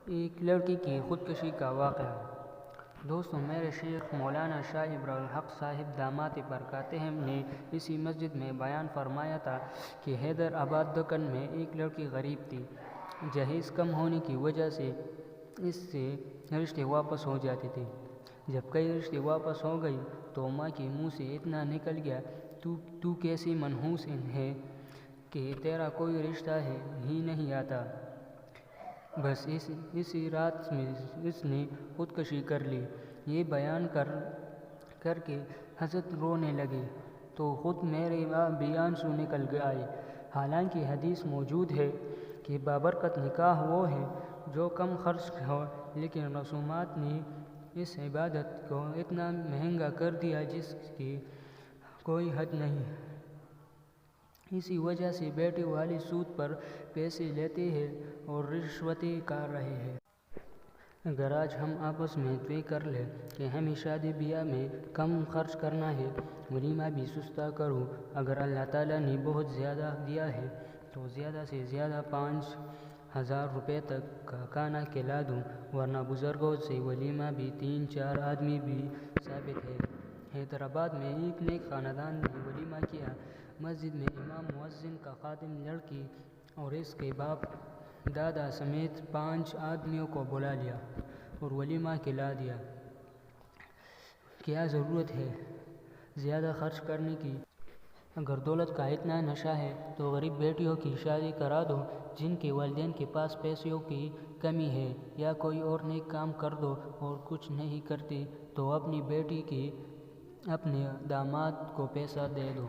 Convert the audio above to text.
ایک لڑکی کی خودکشی کا واقعہ۔ دوستوں، میرے شیخ مولانا شاہ ابراہیم صاحب دامت برکاتہم نے اسی مسجد میں بیان فرمایا تھا کہ حیدرآباد دکن میں ایک لڑکی غریب تھی۔ جہیز کم ہونے کی وجہ سے اس سے رشتے واپس ہو جاتے تھے۔ جب کئی رشتے واپس ہو گئی تو ماں کے منہ سے اتنا نکل گیا، تو کیسی منحوس ہے کہ تیرا کوئی رشتہ ہی نہیں آتا۔ بس اسی رات میں اس نے خودکشی کر لی۔ یہ بیان کر کے حضرت رونے لگے تو خود میرے بھی آنسو نکل آئے۔ حالانکہ حدیث موجود ہے کہ بابرکت نکاح وہ ہے جو کم خرچ ہو، لیکن رسومات نے اس عبادت کو اتنا مہنگا کر دیا جس کی کوئی حد نہیں۔ اسی وجہ سے بیٹے والے سود پر پیسے لیتے ہیں اور رشوتیں کر رہے ہیں۔ اگر آج ہم آپس میں طے کر لیں کہ ہمیں شادی بیاہ میں کم خرچ کرنا ہے، ولیمہ بھی سستا کروں، اگر اللہ تعالیٰ نے بہت زیادہ دیا ہے تو زیادہ سے زیادہ 5,000 روپے تک کا کھانا کھلا دوں، ورنہ بزرگوں سے ولیمہ بھی 3-4 آدمی بھی ثابت ہے۔ حیدرآباد میں ایک نیک خاندان نے ولیمہ کیا۔ مسجد میں امام، مؤذن کا خادم، لڑکی اور اس کے باپ دادا سمیت 5 آدمیوں کو بلا لیا اور ولیمہ کھلا دیا۔ کیا ضرورت ہے زیادہ خرچ کرنے کی؟ اگر دولت کا اتنا نشہ ہے تو غریب بیٹیوں کی شادی کرا دو جن کے والدین کے پاس پیسوں کی کمی ہے، یا کوئی اور نیک کام کر دو، اور کچھ نہیں کرتے تو اپنی بیٹی کے اپنے داماد کو پیسہ دے دو۔